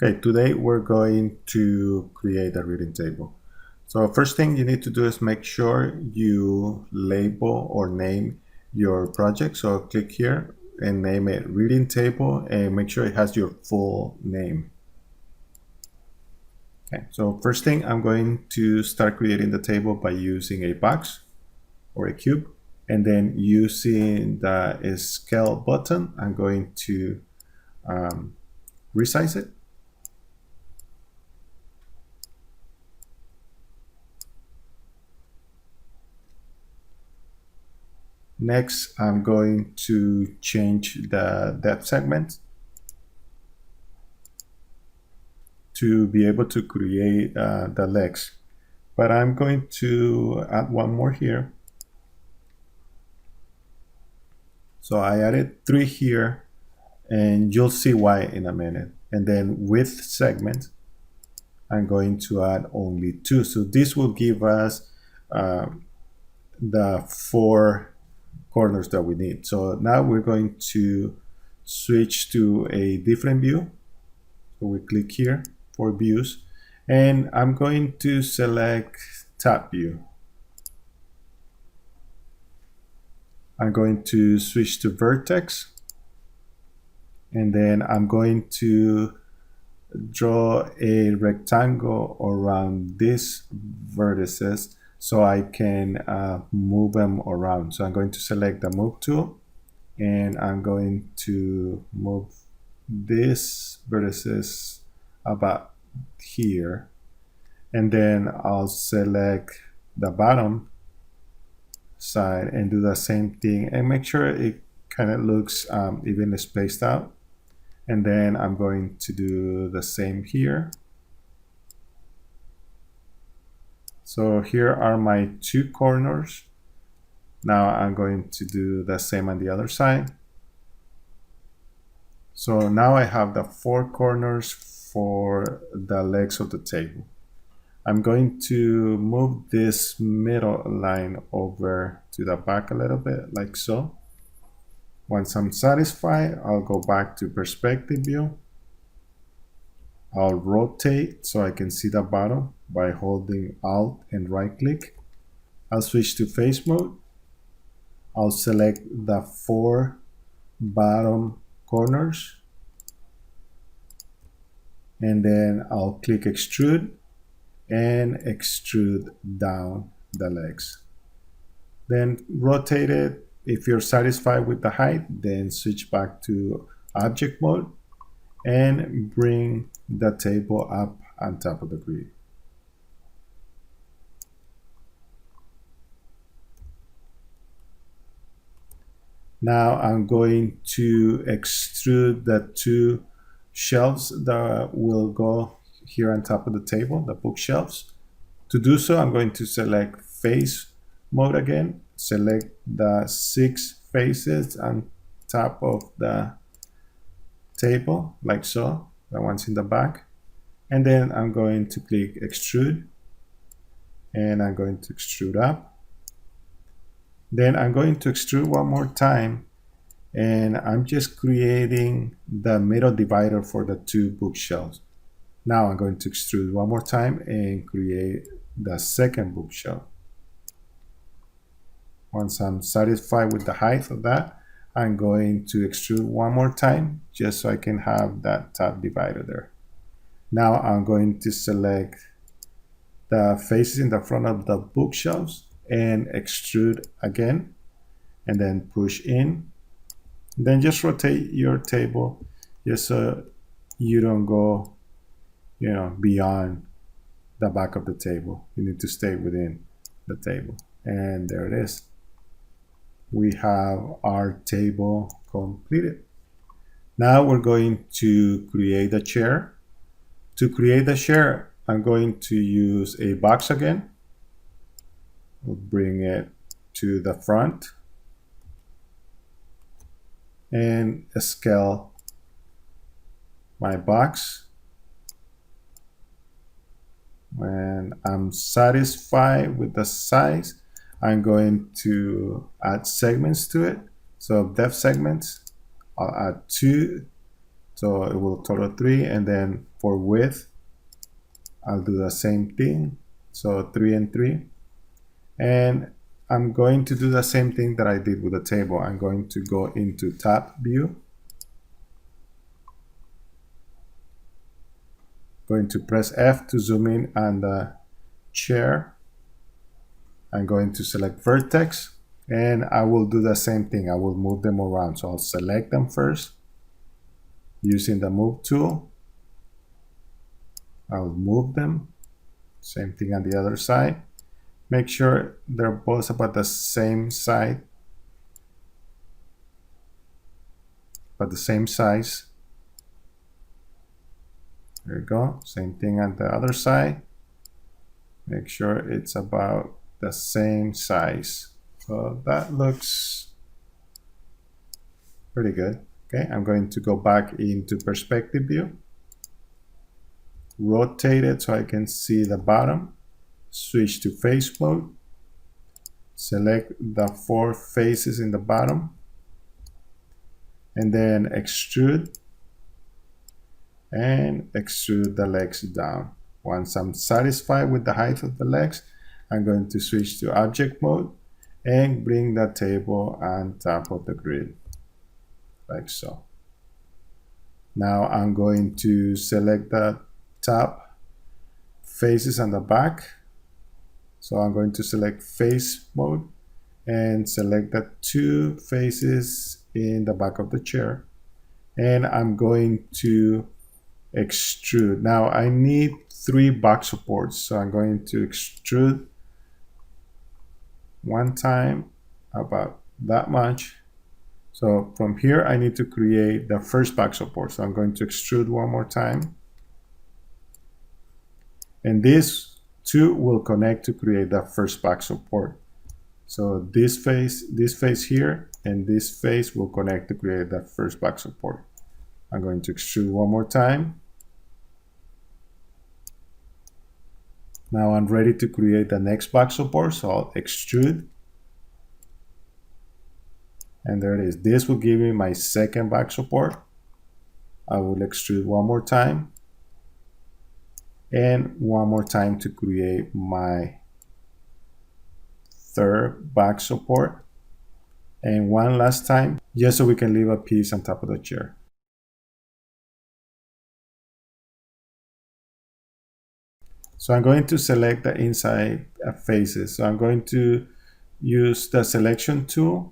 Okay, today we're going to create a reading table. So first thing you need to do is make sure you label or name your project. So click here and name it reading table and make sure it has your full name. Okay, so first thing I'm going to start creating the table by using a box or a cube, and then using the scale button, I'm going to resize it. Next, I'm going to change the depth segment to be able to create the legs. But I'm going to add one more here. So I added 3 here, and you'll see why in a minute. And then width segment, I'm going to add only 2. So this will give us the 4 corners that we need. So now we're going to switch to a different view. So we click here for views, and I'm going to select top view. I'm going to switch to vertex, and then I'm going to draw a rectangle around these vertices so I can move them around. So I'm going to select the move tool, and I'm going to move these vertices about here, and then I'll select the bottom side and do the same thing and make sure it kind of looks evenly spaced out. And then I'm going to do the same here. So here are my 2 corners. Now I'm going to do the same on the other side. So now I have the 4 corners for the legs of the table. I'm going to move this middle line over to the back a little bit, like so. Once I'm satisfied, I'll go back to perspective view. I'll rotate so I can see the bottom by holding Alt and right click. I'll switch to face mode. I'll select the 4 bottom corners, and then I'll click extrude and extrude down the legs. Then rotate it. If you're satisfied with the height, then switch back to object mode and bring the table up on top of the grid. Now I'm going to extrude the 2 shelves that will go here on top of the table, the bookshelves. To do so, I'm going to select face mode again, select the 6 faces on top of the table, like so, the ones in the back. And then I'm going to click extrude, and I'm going to extrude up. Then I'm going to extrude one more time, and I'm just creating the middle divider for the 2 bookshelves. Now I'm going to extrude one more time and create the second bookshelf. Once I'm satisfied with the height of that, I'm going to extrude one more time just so I can have that top divider there. Now I'm going to select the faces in the front of the bookshelves and extrude again, and then push in. Then just rotate your table just so you don't go beyond the back of the table. You need to stay within the table. And there it is. We have our table completed. Now we're going to create a chair. To create a chair, I'm going to use a box again. We'll bring it to the front and scale my box. When I'm satisfied with the size, I'm going to add segments to it. So depth segments, I'll add 2 So it will total 3. And then for width, I'll do the same thing. So 3 and 3. And I'm going to do the same thing that I did with the table. I'm going to go into tab view. Going to press F to zoom in on the chair. I'm going to select vertex, and I will do the same thing. I will move them around. So I'll select them first using the move tool. I'll move them. Same thing on the other side. Make sure they're both about the same side, but the same size. There you go. Same thing on the other side. Make sure it's about the same size. So that looks pretty good. Okay, I'm going to go back into perspective view. Rotate it so I can see the bottom. Switch to face mode. Select the 4 faces in the bottom. And then extrude. And extrude the legs down. Once I'm satisfied with the height of the legs, I'm going to switch to object mode and bring the table on top of the grid, like so. Now I'm going to select the top faces on the back. So I'm going to select face mode and select the 2 faces in the back of the chair. And I'm going to extrude. Now I need 3 box supports, so I'm going to extrude one time about that much. So from here I need to create the first box support. So I'm going to extrude one more time, and these 2 will connect to create the first box support. So this face here, and this face will connect to create the first box support. I'm going to extrude one more time. Now I'm ready to create the next box support, so I'll extrude. And there it is. This will give me my second box support. I will extrude one more time. And one more time to create my third box support. And one last time, just so we can leave a piece on top of the chair. So I'm going to select the inside faces. So I'm going to use the selection tool,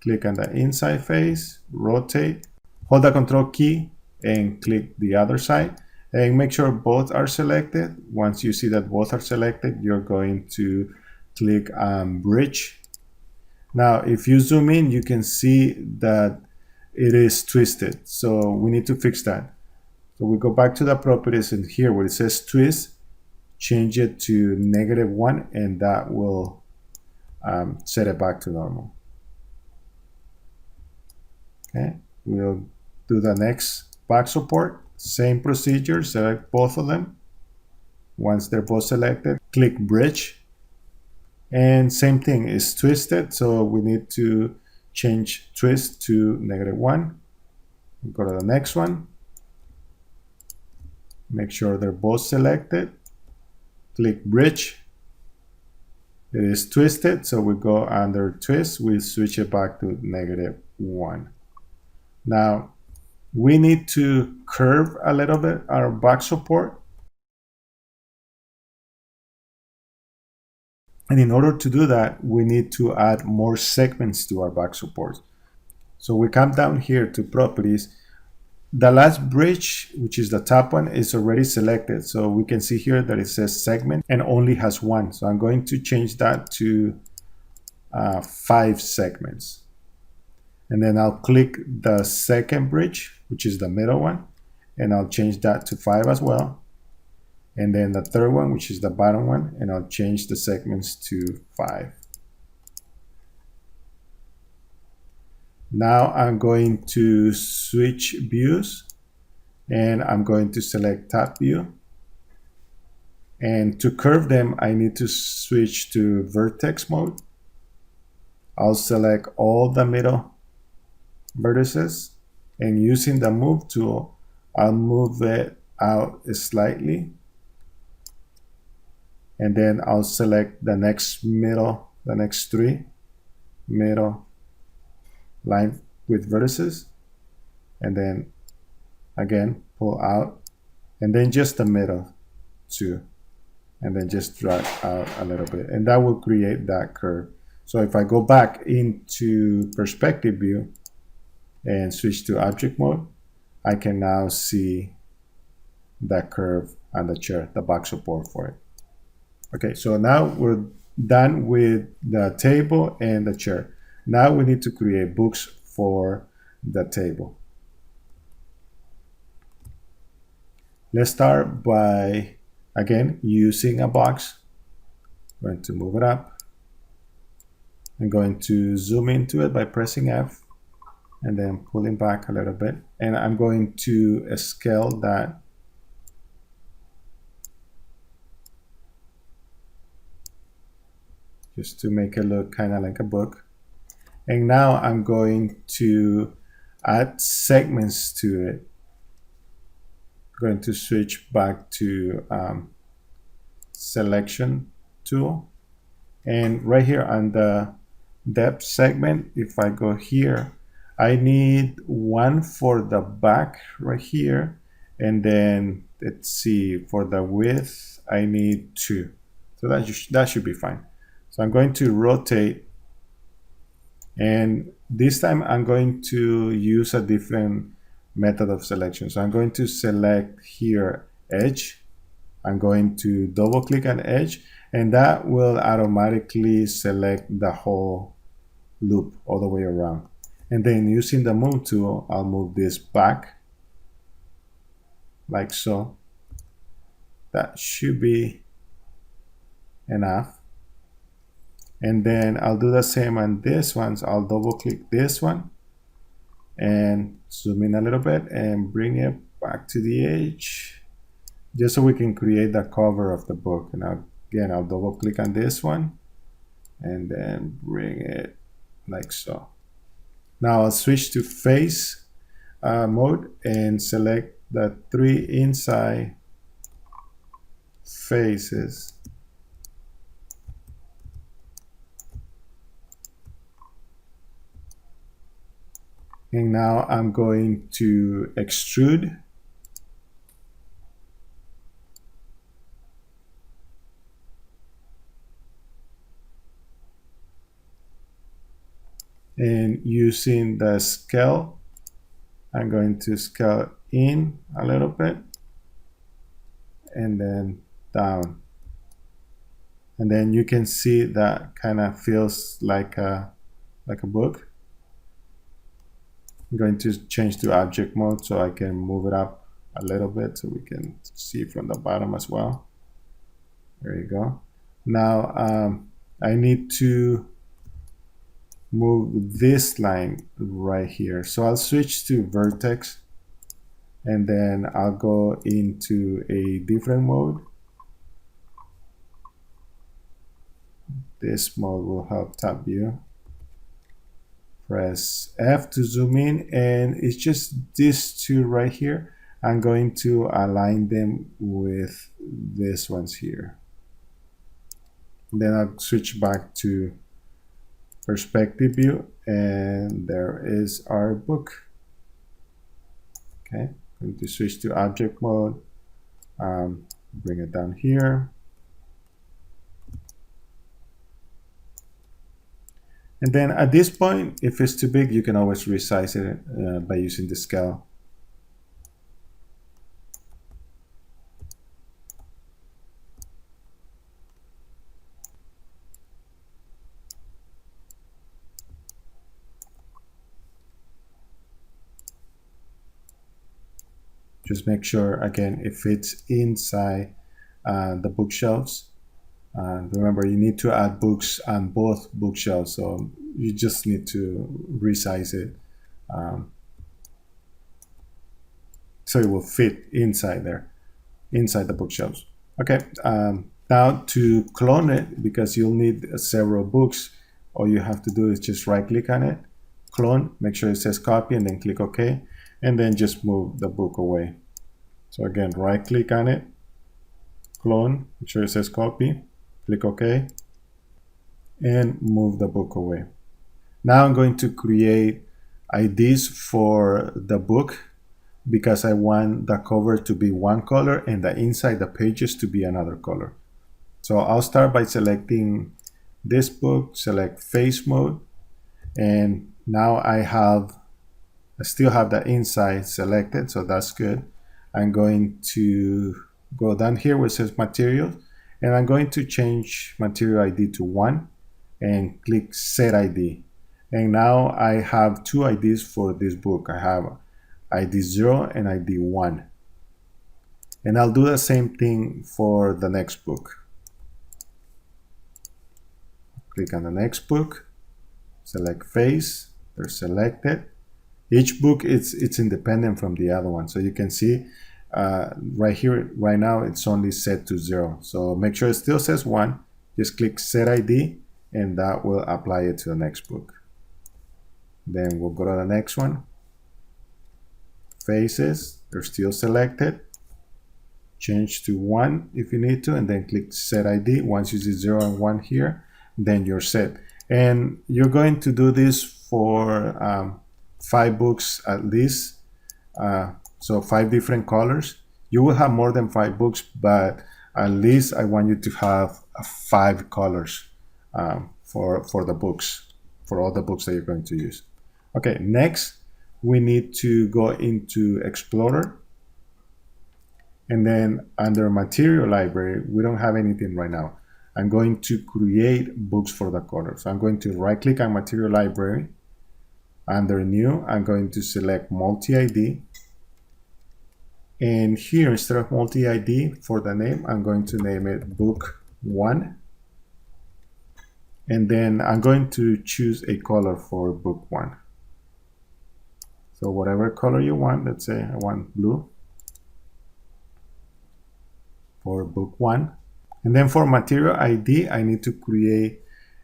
click on the inside face, rotate, hold the control key and click the other side and make sure both are selected. Once you see that both are selected, you're going to click on bridge. Now, if you zoom in, you can see that it is twisted. So we need to fix that. So we go back to the properties, and here where it says twist, change it to -1, and that will set it back to normal. Okay, we'll do the next box support. Same procedure, select both of them. Once they're both selected, click bridge. And same thing, is twisted, so we need to change twist to -1. Go to the next one. Make sure they're both selected. Click bridge. It is twisted, so we go under twist. We switch it back to -1. Now, we need to curve a little bit our box support. And in order to do that, we need to add more segments to our box support. So we come down here to properties. The last bridge, which is the top one, is already selected. So we can see here that it says segment and only has 1. So I'm going to change that to 5 segments. And then I'll click the second bridge, which is the middle one, and I'll change that to 5 as well. And then the third one, which is the bottom one, and I'll change the segments to 5. Now I'm going to switch views, and I'm going to select top view. And to curve them, I need to switch to vertex mode. I'll select all the middle vertices, And using the move tool, I'll move it out slightly, and then I'll select the next middle, the next three middle line with vertices, and then again pull out, and then just the middle two, and then just drag out a little bit, and that will create that curve. So if I go back into perspective view and switch to object mode, I can now see that curve and the chair, the back support for it. Okay, so now we're done with the table and the chair. Now we need to create books for the table. Let's start by, again, using a box. I'm going to move it up. I'm going to zoom into it by pressing F and then pulling back a little bit. And I'm going to scale that just to make it look kind of like a book. And now I'm going to add segments to it. I'm going to switch back to selection tool. And right here on the depth segment, if I go here, I need one for the back right here. And then let's see, for the width, I need two. So that should be fine. So I'm going to rotate, and this time I'm going to use a different method of selection. So I'm going to select here edge. I'm going to double click on edge, and that will automatically select the whole loop all the way around. And then using the move tool, I'll move this back like so. That should be enough. And then I'll do the same on this one. So I'll double click this one and zoom in a little bit and bring it back to the edge, just so we can create the cover of the book. And again, I'll double click on this one and then bring it like so. Now I'll switch to face mode and select the 3 inside faces. And now I'm going to extrude. And using the scale, I'm going to scale in a little bit and then down. And then you can see that kind of feels like a book. I'm going to change to object mode so I can move it up a little bit so we can see from the bottom as well. There you go. Now I need to move this line right here. So I'll switch to vertex, and then I'll go into a different mode. This mode will help top view. Press F to zoom in, and it's just these two right here. I'm going to align them with these ones here. And then I'll switch back to perspective view, and there is our book. Okay, I'm going to switch to object mode, bring it down here. And then at this point, if it's too big, you can always resize it by using the scale. Just make sure, again, it fits inside the bookshelves. Remember, you need to add books on both bookshelves, so you just need to resize it so it will fit inside there, inside the bookshelves. Okay, now to clone it, because you'll need several books, all you have to do is just right click on it, clone, make sure it says copy, and then click OK. and then just move the book away. So again, right click on it, clone, make sure it says copy, click OK, and move the book away. Now I'm going to create IDs for the book because I want the cover to be one color and the inside the pages to be another color. So I'll start by selecting this book, select face mode, and now I still have the inside selected, so that's good. I'm going to go down here where it says material, and I'm going to change material ID to 1 and click set ID. And now I have two IDs for this book. I have ID 0 and ID 1. And I'll do the same thing for the next book. Click on the next book, select face, they're selected. Each book it's independent from the other one. So you can see right here, right now, it's only set to 0. So make sure it still says 1. Just click set ID and that will apply it to the next book. Then we'll go to the next one. Faces, they're still selected. Change to 1 if you need to, and then click set ID. Once you see 0 and 1 here, then you're set. And you're going to do this for 5 books at least. So 5 different colors. You will have more than 5 books, but at least I want you to have 5 colors for the books, for all the books that you're going to use. Okay, next we need to go into Explorer, and then under Material Library, we don't have anything right now. I'm going to create books for the color. So I'm going to right click on Material Library. Under New, I'm going to select Multi-ID. And here, instead of Multi-ID for the name, I'm going to name it Book 1. And then I'm going to choose a color for Book 1. So whatever color you want, let's say I want blue for Book 1. And then for Material ID, I need to create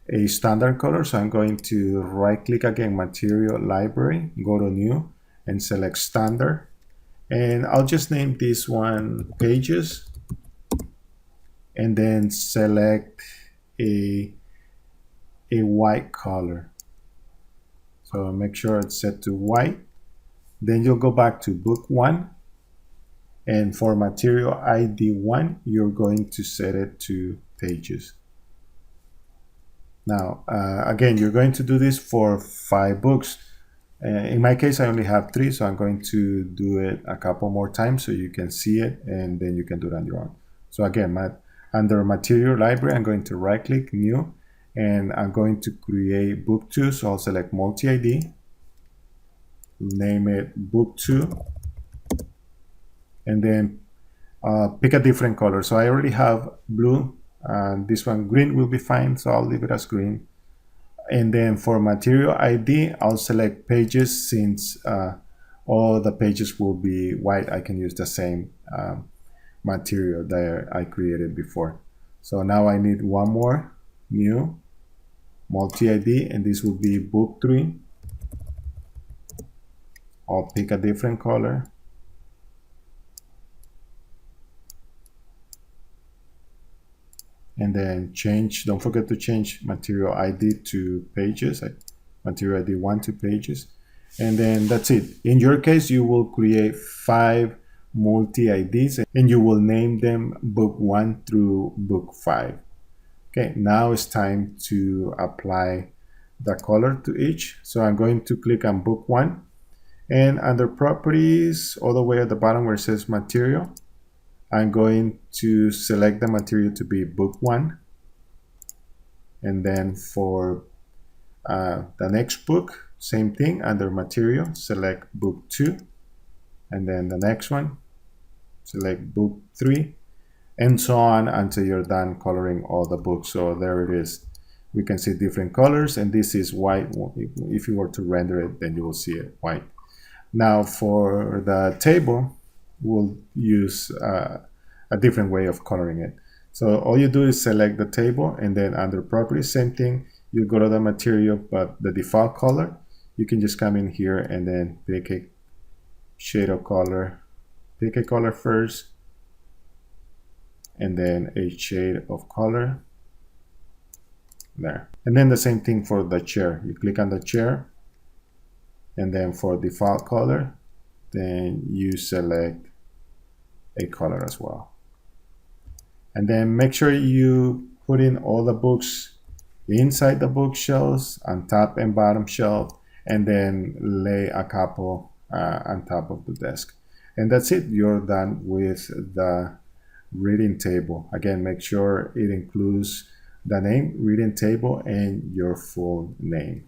a standard color. So I'm going to right click again, Material Library, go to New and select Standard. And I'll just name this one Pages, and then select a white color. So make sure it's set to white. Then you'll go back to Book 1. And for Material ID 1, you're going to set it to Pages. Now, again, you're going to do this for 5 books. In my case, I only have 3, so I'm going to do it a couple more times so you can see it, and then you can do it on your own. So again, under Material Library, I'm going to right-click, New, and I'm going to create Book 2. So I'll select Multi-ID, name it Book 2, and then pick a different color. So I already have blue, and this one green will be fine, so I'll leave it as green. And then for Material ID, I'll select Pages. Since all the pages will be white, I can use the same material that I created before. So now I need one more, New, Multi-ID, and this will be Book 3. I'll pick a different color. And then don't forget to change Material ID to Pages, Material ID 1 to Pages. And then that's it. In your case, you will create 5 multi-IDs and you will name them Book 1 through Book 5. Okay, now it's time to apply the color to each. So I'm going to click on Book 1, and under Properties, all the way at the bottom where it says Material, I'm going to select the material to be Book 1. And then for the next book, same thing, under Material, select Book 2. And then the next one, select Book 3. And so on until you're done coloring all the books. So there it is. We can see different colors, and this is white. If you were to render it, then you will see it white. Now for the table, we'll use a different way of coloring it. So all you do is select the table, and then under Properties, same thing. You go to the material, but the default color, you can just come in here and then pick it, shade of color. Pick a color first, and then a shade of color there. And then the same thing for the chair. You click on the chair, and then for default color, then you select a color as well. And then make sure you put in all the books inside the bookshelves, on top and bottom shelf, and then lay a couple on top of the desk. And that's it. You're done with the reading table. Again, make sure it includes the name, reading table, and your full name.